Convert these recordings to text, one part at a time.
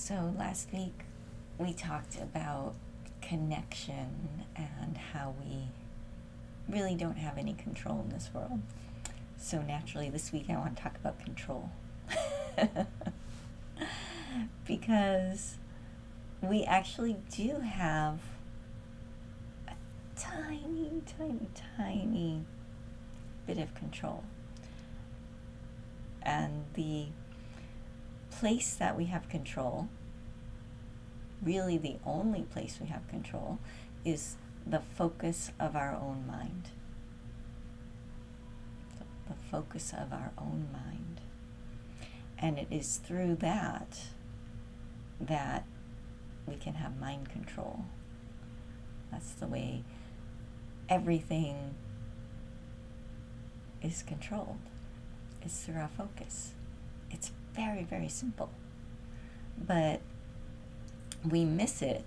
So last week we talked about connection and how we really don't have any control in this world. So naturally this week I want to talk about control. Because we actually do have a tiny, tiny, tiny bit of control. And the place that we have control, really the only place we have control, is the focus of our own mind. The focus of our own mind. And it is through that we can have mind control. That's the way everything is controlled. It's through our focus. It's very, very simple. But we miss it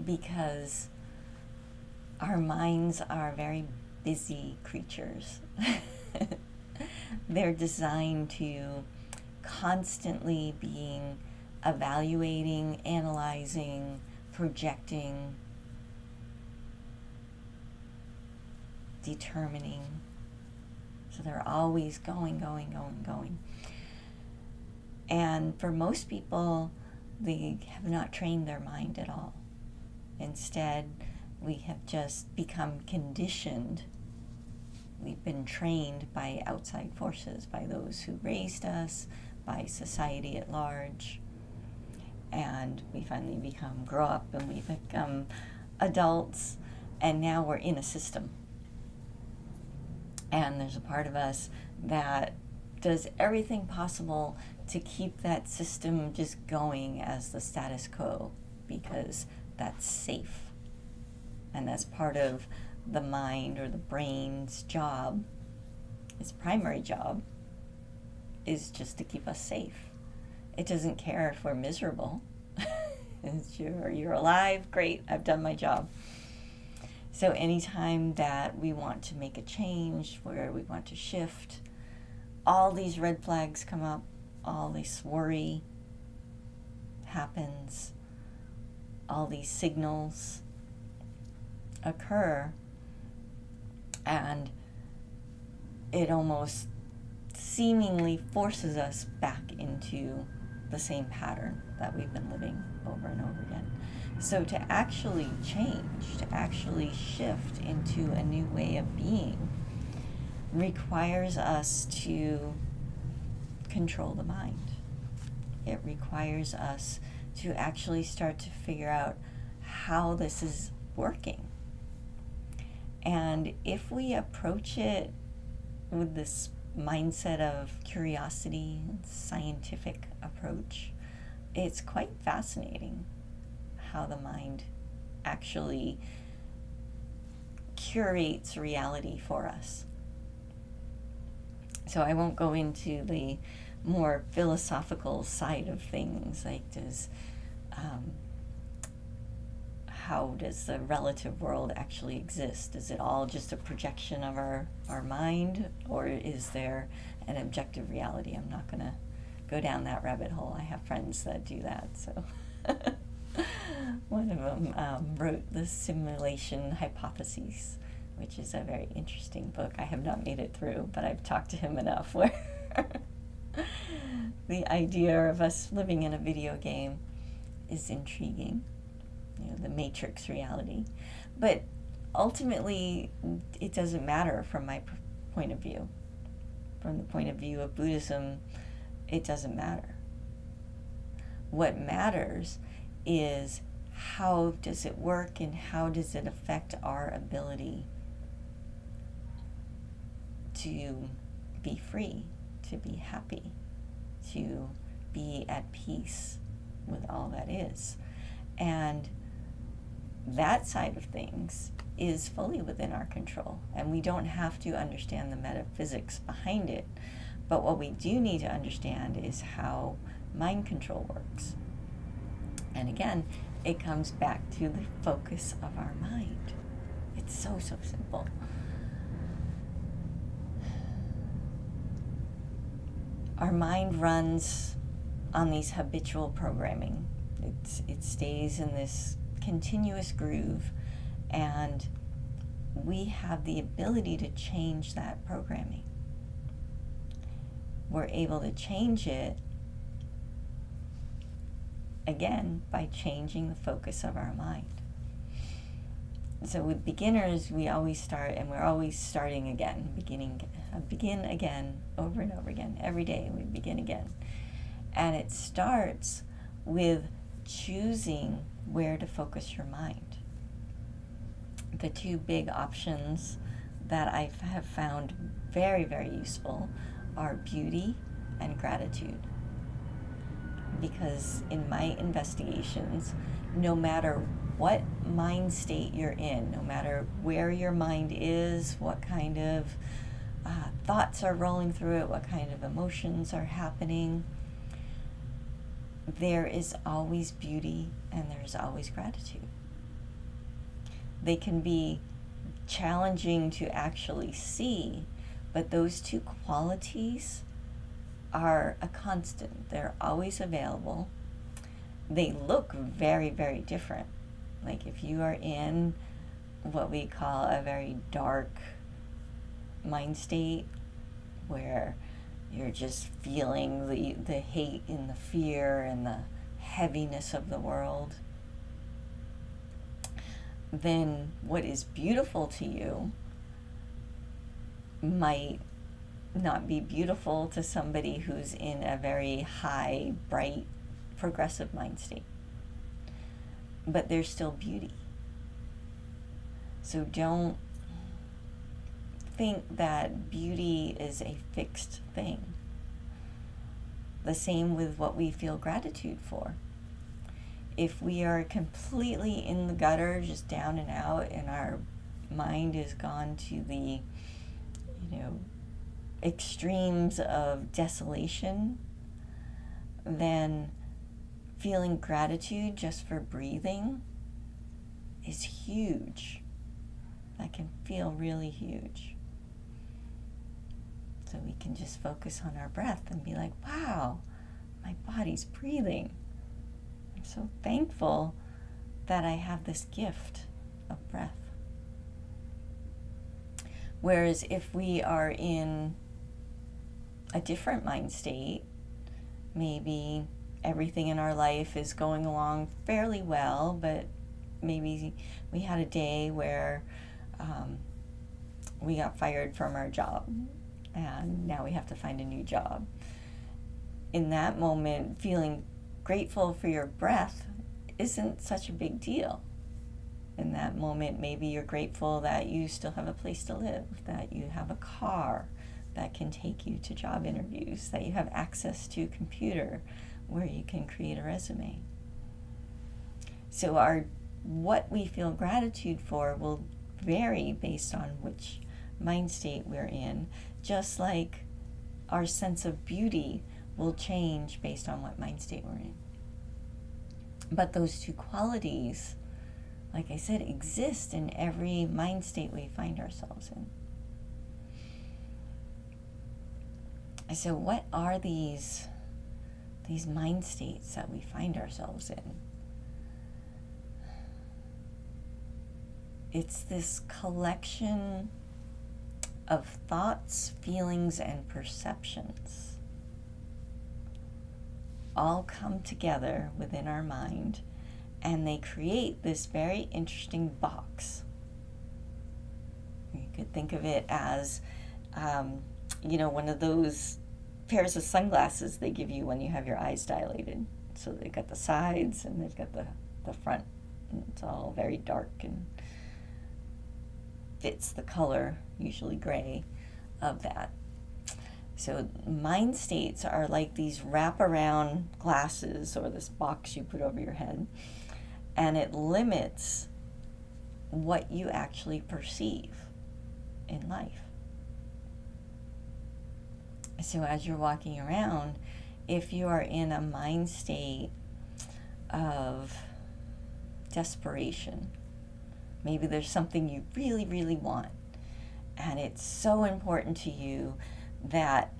because our minds are very busy creatures. They're designed to constantly being evaluating, analyzing, projecting, determining. So they're always going. And for most people, they have not trained their mind at all. Instead, we have just become conditioned. We've been trained by outside forces, by those who raised us, by society at large. And we finally grow up and we become adults, and now we're in a system. And there's a part of us that does everything possible to keep that system just going as the status quo, because that's safe. And that's part of the mind or the brain's job. Its primary job is just to keep us safe. It doesn't care if we're miserable. You're alive, great, I've done my job. So anytime that we want to make a change, where we want to shift, all these red flags come up, all this worry happens, all these signals occur, and it almost seemingly forces us back into the same pattern that we've been living over and over again. So to actually change, to actually shift into a new way of being, requires us to control the mind. It requires us to actually start to figure out how this is working. And if we approach it with this mindset of curiosity, scientific approach, it's quite fascinating how the mind actually curates reality for us. So I won't go into the more philosophical side of things, like how does the relative world actually exist? Is it all just a projection of our mind, or is there an objective reality? I'm not going to go down that rabbit hole. I have friends that do that. So one of them wrote the Simulation Hypotheses, which is a very interesting book. I have not made it through, but I've talked to him enough where the idea of us living in a video game is intriguing. The Matrix reality. But ultimately, it doesn't matter from my point of view. From the point of view of Buddhism, it doesn't matter. What matters is how does it work and how does it affect our ability to be free, to be happy, to be at peace with all that is. And that side of things is fully within our control, and we don't have to understand the metaphysics behind it. But what we do need to understand is how mind control works. And again, it comes back to the focus of our mind. It's so simple. Our mind runs on these habitual programming. It stays in this continuous groove, and we have the ability to change that programming. We're able to change it, again, by changing the focus of our mind. So with beginners, we always start, and we're always starting again, begin again, over and over again. Every day we begin again. And it starts with choosing where to focus your mind. The two big options that I have found very, very useful are beauty and gratitude. Because in my investigations, no matter what mind state you're in, no matter where your mind is, what kind of thoughts are rolling through it, what kind of emotions are happening, there is always beauty and there's always gratitude. They can be challenging to actually see, but those two qualities are a constant. They're always available. They look very, very different. Like if you are in what we call a very dark mind state, where you're just feeling the hate and the fear and the heaviness of the world, then what is beautiful to you might not be beautiful to somebody who's in a very high, bright, progressive mind state. But there's still beauty. So don't think that beauty is a fixed thing. The same with what we feel gratitude for. If we are completely in the gutter, just down and out, and our mind is gone to the, extremes of desolation, then feeling gratitude just for breathing is huge. That can feel really huge. So we can just focus on our breath and be like, wow, my body's breathing. I'm so thankful that I have this gift of breath. Whereas if we are in a different mind state, maybe everything in our life is going along fairly well, but maybe we had a day where we got fired from our job and now we have to find a new job. In that moment, feeling grateful for your breath isn't such a big deal. In that moment, maybe you're grateful that you still have a place to live, that you have a car that can take you to job interviews, that you have access to a computer where you can create a resume. So what we feel gratitude for will vary based on which mind state we're in, just like our sense of beauty will change based on what mind state we're in. But those two qualities, like I said, exist in every mind state we find ourselves in. So what are these mind states that we find ourselves in? It's this collection of thoughts, feelings, and perceptions all come together within our mind, and they create this very interesting box. You could think of it as, one of those pairs of sunglasses they give you when you have your eyes dilated. So they've got the sides and they've got the front. And it's all very dark and fits the color, usually gray, of that. So mind states are like these wraparound glasses, or this box you put over your head, and it limits what you actually perceive in life. So as you're walking around, if you are in a mind state of desperation, maybe there's something you really, really want, and it's so important to you that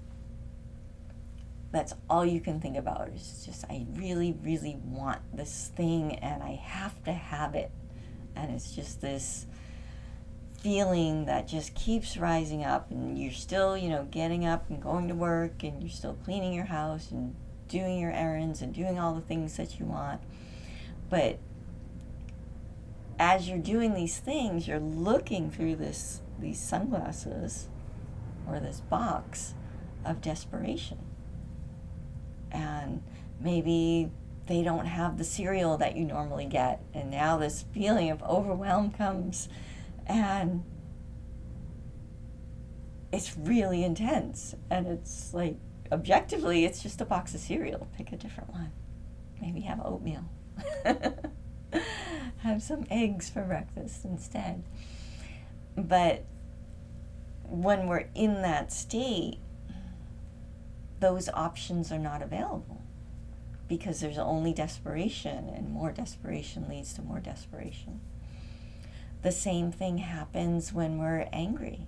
that's all you can think about. It's just, I really, really want this thing and I have to have it. And it's just this feeling that just keeps rising up, and you're still, getting up and going to work, and you're still cleaning your house and doing your errands and doing all the things that you want. But as you're doing these things, you're looking through these sunglasses or this box of desperation. And maybe they don't have the cereal that you normally get, and now this feeling of overwhelm comes, and it's really intense. And it's like, objectively, it's just a box of cereal. Pick a different one. Maybe have oatmeal. Have some eggs for breakfast instead. But when we're in that state, those options are not available, because there's only desperation, and more desperation leads to more desperation. The same thing happens when we're angry.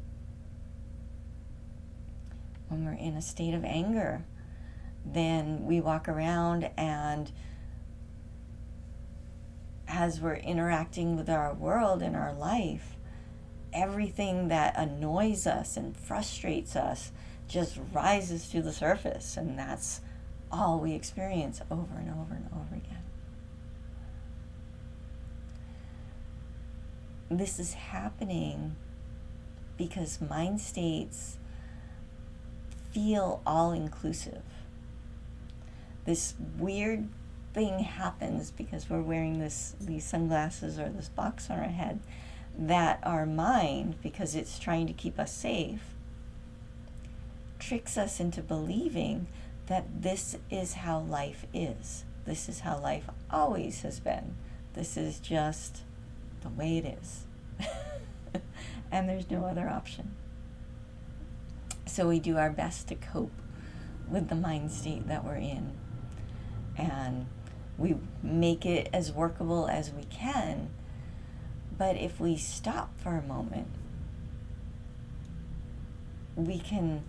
When we're in a state of anger, then we walk around, and as we're interacting with our world and our life, everything that annoys us and frustrates us just rises to the surface, and that's all we experience over and over and over again. This is happening because mind states feel all-inclusive. This weird thing happens because we're wearing these sunglasses or this box on our head, that our mind, because it's trying to keep us safe, tricks us into believing that this is how life is. This is how life always has been. This is just the way it is. And there's no other option. So we do our best to cope with the mind state that we're in. And we make it as workable as we can. But if we stop for a moment, we can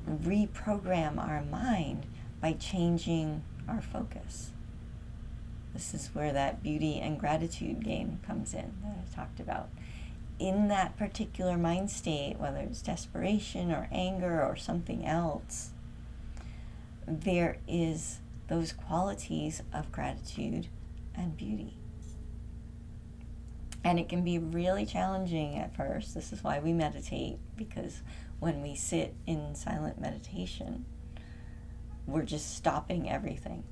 reprogram our mind by changing our focus. This is where that beauty and gratitude game comes in that I talked about. In that particular mind state, whether it's desperation or anger or something else, there is those qualities of gratitude and beauty. And it can be really challenging at first. This is why we meditate, because when we sit in silent meditation, we're just stopping everything.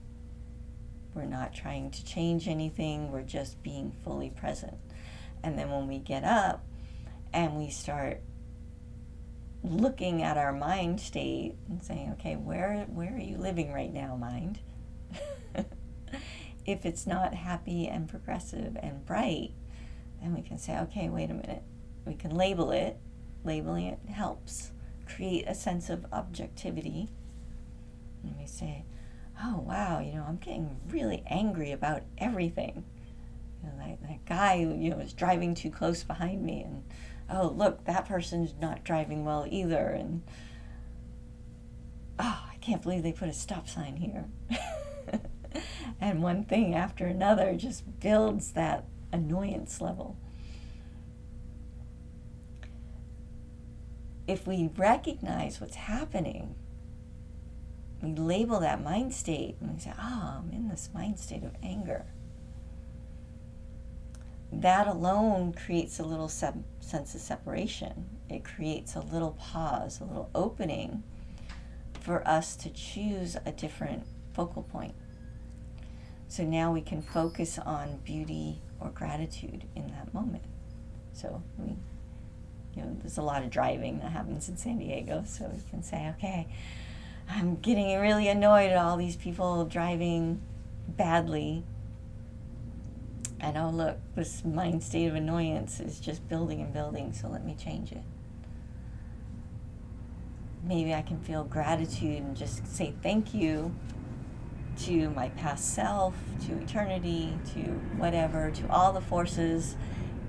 We're not trying to change anything. We're just being fully present. And then when we get up and we start looking at our mind state and saying, okay, where are you living right now, mind? If it's not happy and progressive and bright, then we can say, okay, wait a minute. We can label it. Labeling it helps create a sense of objectivity. And we say, oh, wow, I'm getting really angry about everything. That guy who, is driving too close behind me, and, oh, look, that person's not driving well either, and, oh, I can't believe they put a stop sign here. And one thing after another just builds that annoyance level. If we recognize what's happening, we label that mind state, and we say, oh, I'm in this mind state of anger. That alone creates a little sense of separation. It creates a little pause, a little opening for us to choose a different focal point. So now we can focus on beauty or gratitude in that moment. So there's a lot of driving that happens in San Diego, so we can say, okay, I'm getting really annoyed at all these people driving badly. And oh, look, this mind state of annoyance is just building and building, so let me change it. Maybe I can feel gratitude and just say thank you to my past self, to eternity, to whatever, to all the forces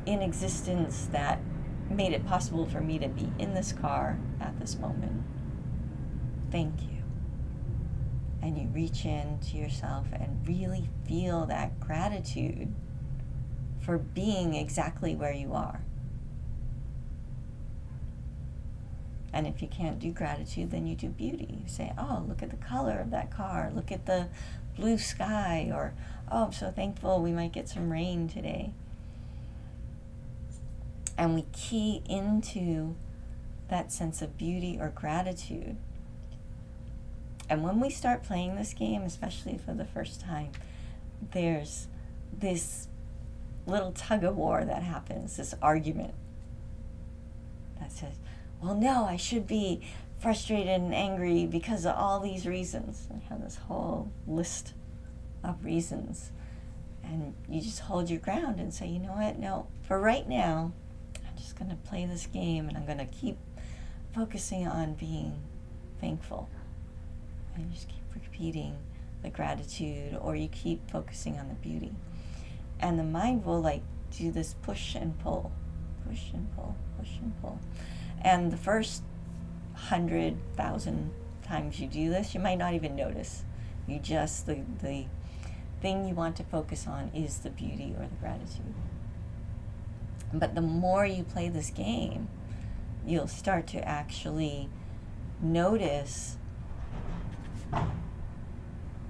in existence that made it possible for me to be in this car at this moment. Thank you. and you reach into yourself and really feel that gratitude for being exactly where you are. And if you can't do gratitude, then you do beauty. You say, oh, look at the color of that car. Look at the blue sky. Or, oh, I'm so thankful we might get some rain today. And we key into that sense of beauty or gratitude. And when we start playing this game, especially for the first time, there's this little tug of war that happens, this argument that says, well, no, I should be frustrated and angry because of all these reasons. I have this whole list of reasons. And you just hold your ground and say, you know what, no, for right now, I'm just going to play this game and I'm going to keep focusing on being thankful. And you just keep repeating the gratitude, or you keep focusing on the beauty. And the mind will do this push and pull, push and pull, push and pull. And the first 100,000 times you do this, you might not even notice. You just, the thing you want to focus on is the beauty or the gratitude. But the more you play this game, you'll start to actually notice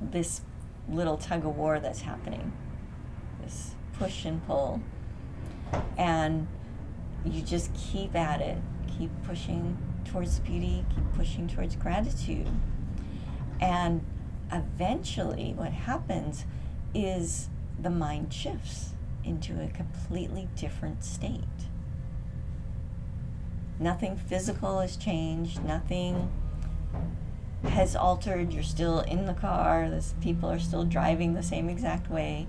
this little tug of war that's happening, this push and pull. And you just keep at it, keep pushing towards beauty, keep pushing towards gratitude. And eventually what happens is the mind shifts into a completely different state. Nothing physical has changed, nothing has altered. You're still in the car, people are still driving the same exact way.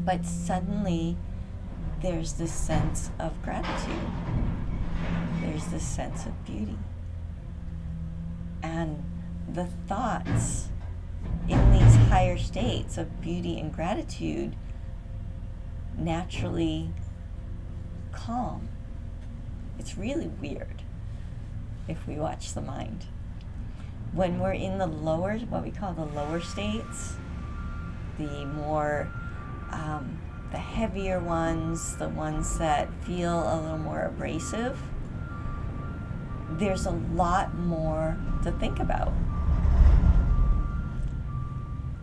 But suddenly there's this sense of gratitude. There's this sense of beauty. And the thoughts in these higher states of beauty and gratitude naturally calm. It's really weird if we watch the mind. When we're in the lower, what we call the lower states, the more, the heavier ones, the ones that feel a little more abrasive, there's a lot more to think about.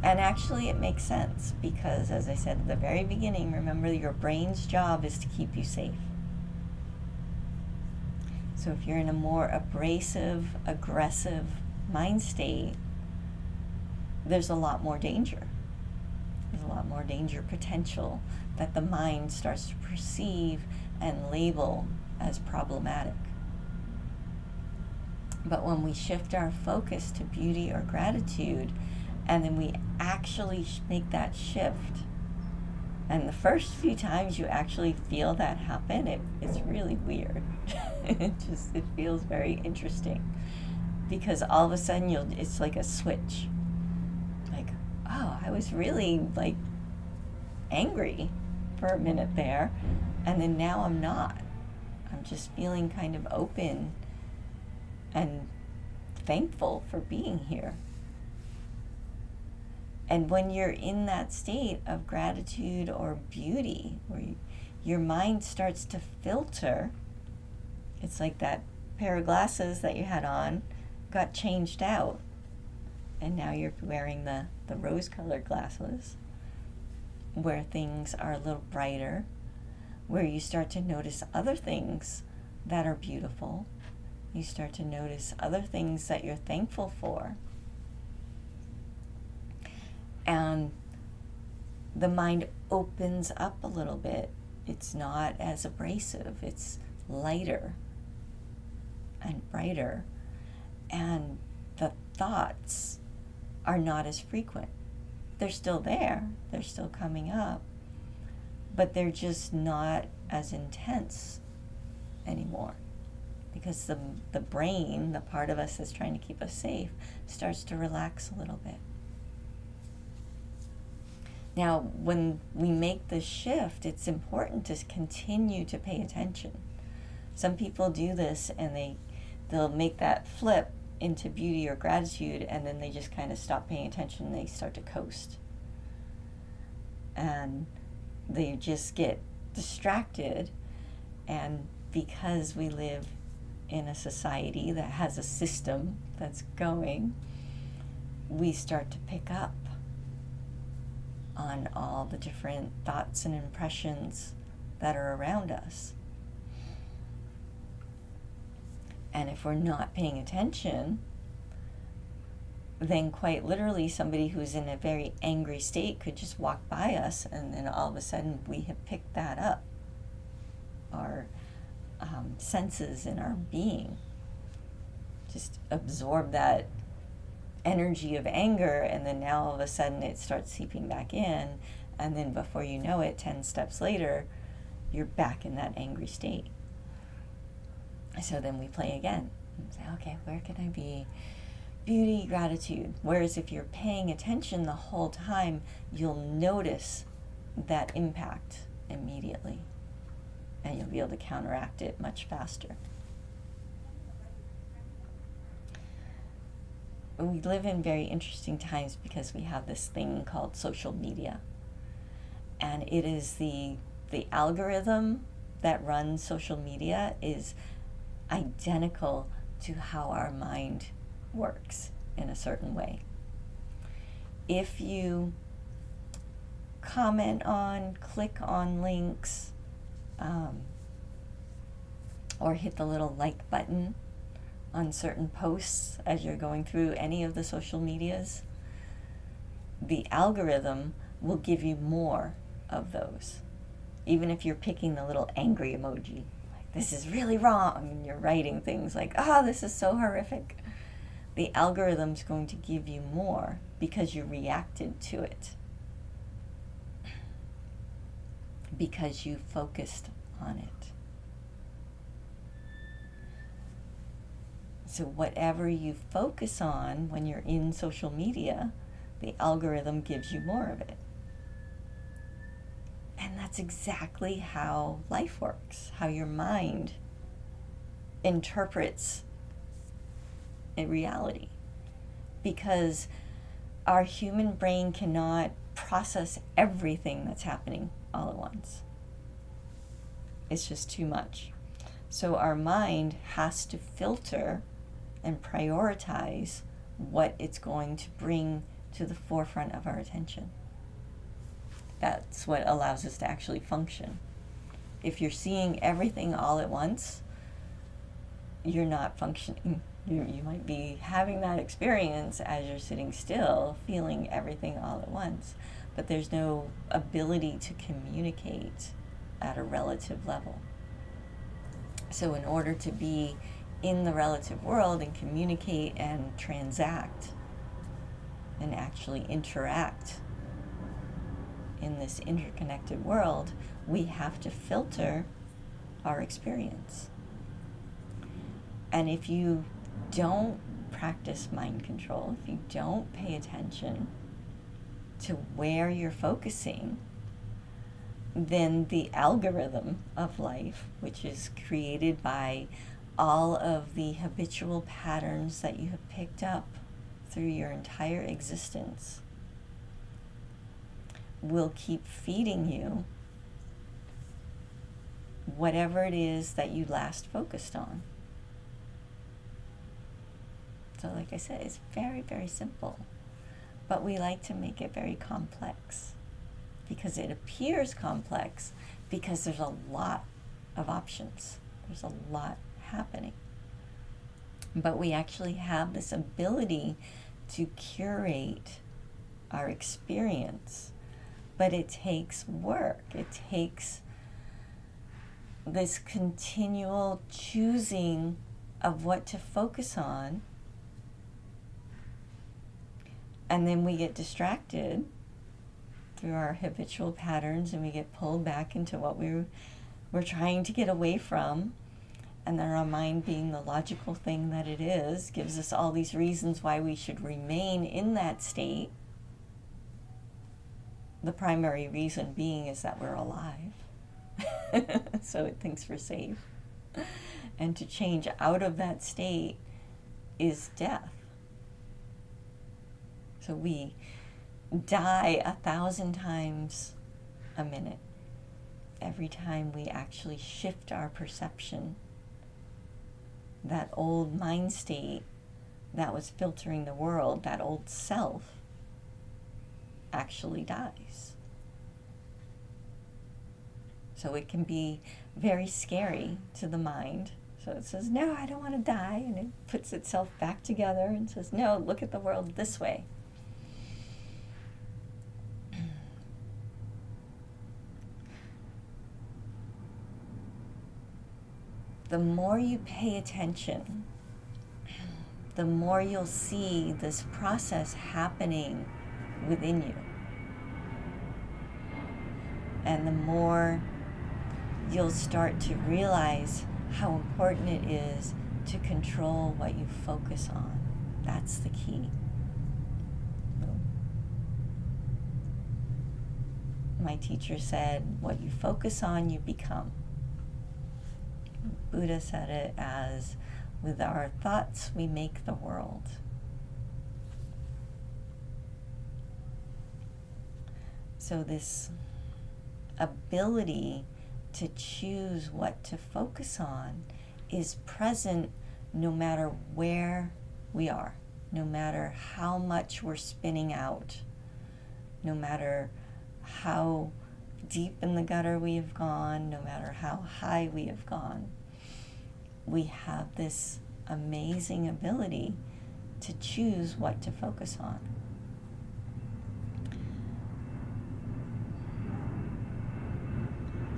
And actually it makes sense because, as I said at the very beginning, remember your brain's job is to keep you safe. So if you're in a more abrasive, aggressive mind state, there's a lot more danger. There's a lot more danger potential that the mind starts to perceive and label as problematic. But when we shift our focus to beauty or gratitude, and then we actually make that shift, and the first few times you actually feel that happen, it's really weird. It feels very interesting. Because all of a sudden it's like a switch. Like, oh, I was really angry for a minute there, and then now I'm not. I'm just feeling kind of open and thankful for being here. And when you're in that state of gratitude or beauty, where your mind starts to filter, it's like that pair of glasses that you had on got changed out, and now you're wearing the rose-colored glasses, where things are a little brighter, where you start to notice other things that are beautiful. You start to notice other things that you're thankful for. And the mind opens up a little bit. It's not as abrasive. It's lighter and brighter. And the thoughts are not as frequent. They're still there. They're still coming up. But they're just not as intense anymore. Because the brain, the part of us that's trying to keep us safe, starts to relax a little bit. Now, when we make this shift, it's important to continue to pay attention. Some people do this and they'll make that flip into beauty or gratitude, and then they just kind of stop paying attention and they start to coast. And they just get distracted. And because we live in a society that has a system that's going, we start to pick up on all the different thoughts and impressions that are around us. And if we're not paying attention, then quite literally somebody who's in a very angry state could just walk by us, and then all of a sudden we have picked that up. Our senses and our being just absorb that energy of anger, and then now all of a sudden it starts seeping back in, and then before you know it, 10 steps later, you're back in that angry state. So then we play again and say, okay, where can I be? Beauty, gratitude. Whereas if you're paying attention the whole time, you'll notice that impact immediately, and you'll be able to counteract it much faster. We live in very interesting times because we have this thing called social media. And it is the algorithm that runs social media is identical to how our mind works in a certain way. If you comment on, click on links, or hit the little like button on certain posts as you're going through any of the social medias, the algorithm will give you more of those. Even if you're picking the little angry emoji, like, this is really wrong, and you're writing things like, oh, this is so horrific. The algorithm's going to give you more because you reacted to it, because you focused on it. So whatever you focus on when you're in social media, the algorithm gives you more of it. And that's exactly how life works, how your mind interprets a reality. Because our human brain cannot process everything that's happening all at once. It's just too much. So our mind has to filter and prioritize what it's going to bring to the forefront of our attention. That's what allows us to actually function. If you're seeing everything all at once, you're not functioning. You might be having that experience as you're sitting still, feeling everything all at once, but there's no ability to communicate at a relative level. So in order to be in the relative world and communicate and transact and actually interact in this interconnected world, we have to filter our experience. And if you don't practice mind control, if you don't pay attention to where you're focusing, then the algorithm of life, which is created by all of the habitual patterns that you have picked up through your entire existence, will keep feeding you whatever it is that you last focused on. So like I said, it's very, very simple, but we like to make it very complex because it appears complex because there's a lot of options. There's a lot happening. But we actually have this ability to curate our experience. But it takes work. It takes this continual choosing of what to focus on. And then we get distracted through our habitual patterns, and we get pulled back into what we're trying to get away from. And then our mind, being the logical thing that it is, gives us all these reasons why we should remain in that state. The primary reason being is that we're alive. So it thinks we're safe. And to change out of that state is death. So we die 1,000 times a minute every time we actually shift our perception. That old mind state that was filtering the world, that old self, actually dies. So it can be very scary to the mind. So it says, no, I don't want to die. And it puts itself back together and says, no, look at the world this way. The more you pay attention, the more you'll see this process happening within you. And the more you'll start to realize how important it is to control what you focus on. That's the key. My teacher said, what you focus on, you become. Buddha said it as, with our thoughts, we make the world. So this ability to choose what to focus on is present no matter where we are, no matter how much we're spinning out, no matter how deep in the gutter we have gone, no matter how high we have gone. We have this amazing ability to choose what to focus on.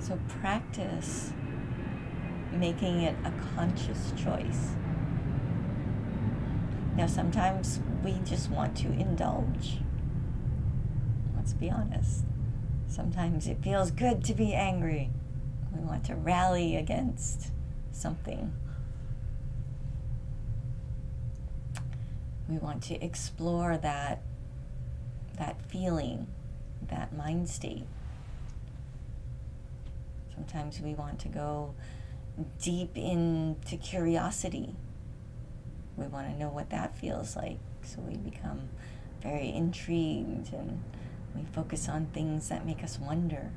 So practice making it a conscious choice. Now sometimes we just want to indulge. Let's be honest. Sometimes it feels good to be angry. We want to rally against something. We want to explore that feeling, that mind state. Sometimes we want to go deep into curiosity. We want to know what that feels like, so we become very intrigued and we focus on things that make us wonder.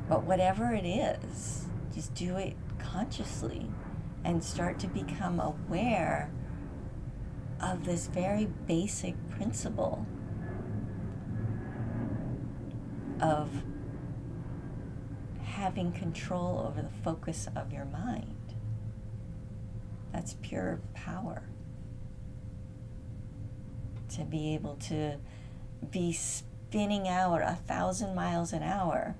But whatever it is, just do it consciously and start to become aware of this very basic principle of having control over the focus of your mind. That's pure power. To be able to be spinning out 1,000 miles an hour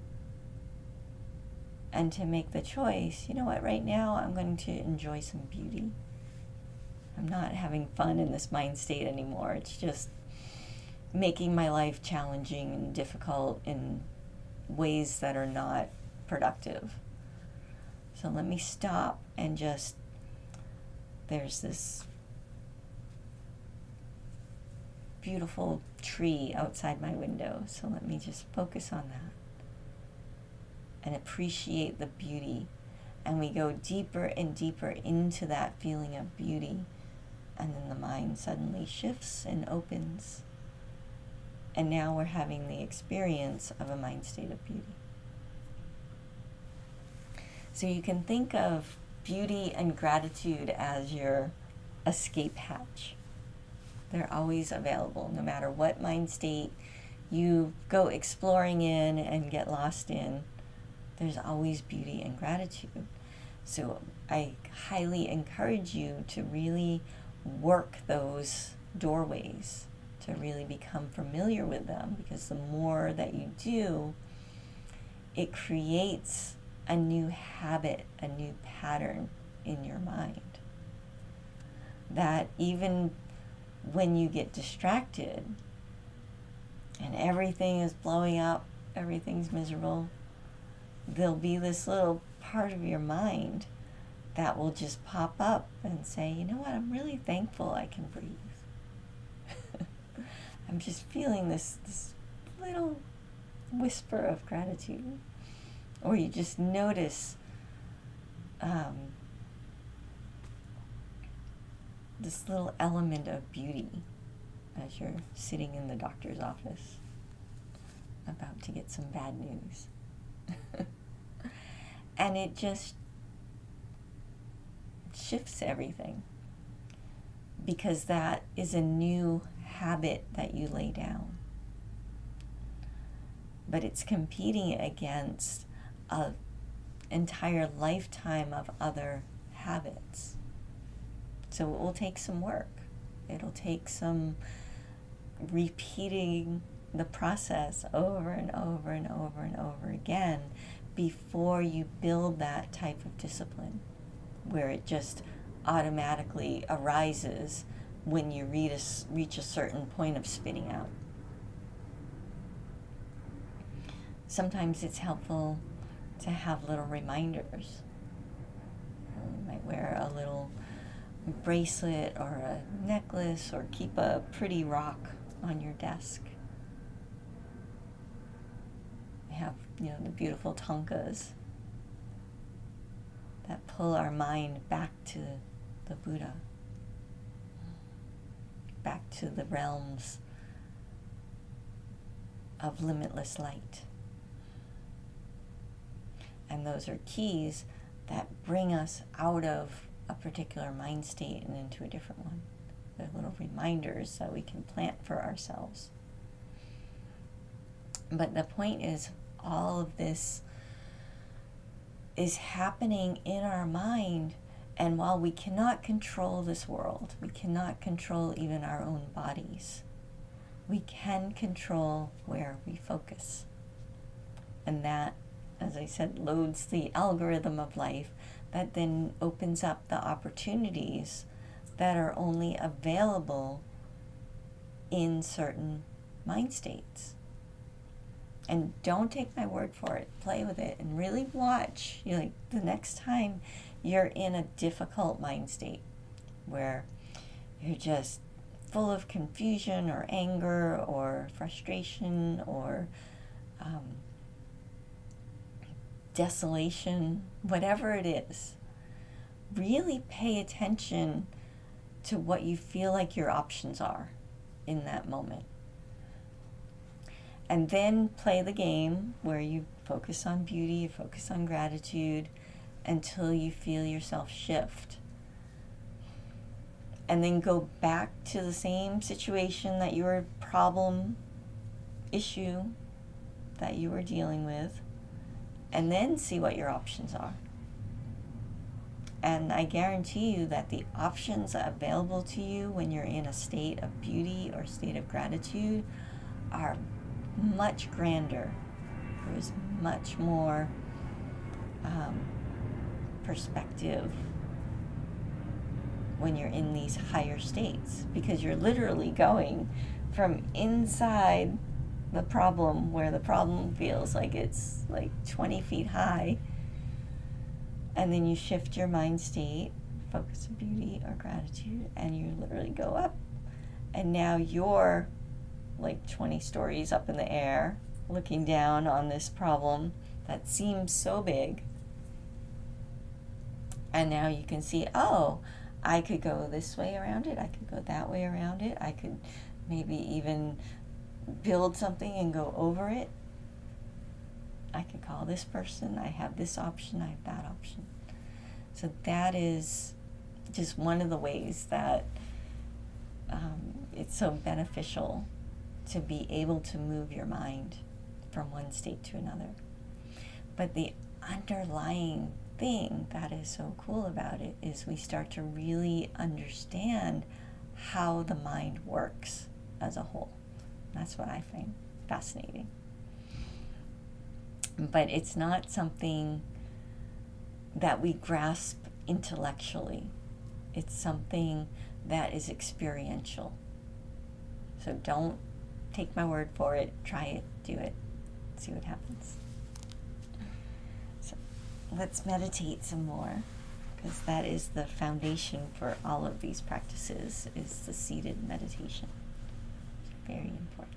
and to make the choice, you know what, right now I'm going to enjoy some beauty. I'm not having fun in this mind state anymore. It's just making my life challenging and difficult in ways that are not productive. So let me stop and just, there's this beautiful tree outside my window, so let me just focus on that and appreciate the beauty. And we go deeper and deeper into that feeling of beauty, and then the mind suddenly shifts and opens. And now we're having the experience of a mind state of beauty. So you can think of beauty and gratitude as your escape hatch. They're always available, no matter what mind state you go exploring in and get lost in. There's always beauty and gratitude. So I highly encourage you to really work those doorways, to really become familiar with them, because the more that you do, it creates a new habit, a new pattern in your mind. That even when you get distracted and everything is blowing up, everything's miserable, there'll be this little part of your mind that will just pop up and say, you know what, I'm really thankful I can breathe. I'm just feeling this little whisper of gratitude. Or you just notice this little element of beauty as you're sitting in the doctor's office about to get some bad news. And it just shifts everything, because that is a new habit that you lay down. But it's competing against an entire lifetime of other habits. So it will take some work. It'll take some repeating the process over and over and over and over again before you build that type of discipline where it just automatically arises when you reach a certain point of spitting out. Sometimes it's helpful to have little reminders. You might wear a little bracelet or a necklace, or keep a pretty rock on your desk. We have, the beautiful thangkas that pull our mind back to the Buddha, back to the realms of limitless light. And those are keys that bring us out of a particular mind state and into a different one. They're little reminders that we can plant for ourselves. But the point is, all of this is happening in our mind, and while we cannot control this world, we cannot control even our own bodies, we can control where we focus. And that, as I said, loads the algorithm of life that then opens up the opportunities that are only available in certain mind states. And don't take my word for it. Play with it and really watch. The next time you're in a difficult mind state where you're just full of confusion or anger or frustration or desolation, whatever it is, really pay attention to what you feel like your options are in that moment. And then play the game where you focus on beauty, you focus on gratitude until you feel yourself shift. And then go back to the same situation that your problem issue that you were dealing with, and then see what your options are. And I guarantee you that the options available to you when you're in a state of beauty or state of gratitude are much grander. There's much more perspective when you're in these higher states, because you're literally going from inside the problem, where the problem feels like it's like 20 feet high, and then you shift your mind state, focus on beauty or gratitude, and you literally go up, and now you're like 20 stories up in the air looking down on this problem that seems so big. And now you can see, oh, I could go this way around it, I could go that way around it, I could maybe even build something and go over it. I could call this person, I have this option, I have that option. So that is just one of the ways that it's so beneficial to be able to move your mind from one state to another. But the underlying thing that is so cool about it is we start to really understand how the mind works as a whole. That's what I find fascinating. But it's not something that we grasp intellectually. It's something that is experiential. So don't take my word for it. Try it, do it, see what happens. So let's meditate some more, because that is the foundation for all of these practices, is the seated meditation. It's very important.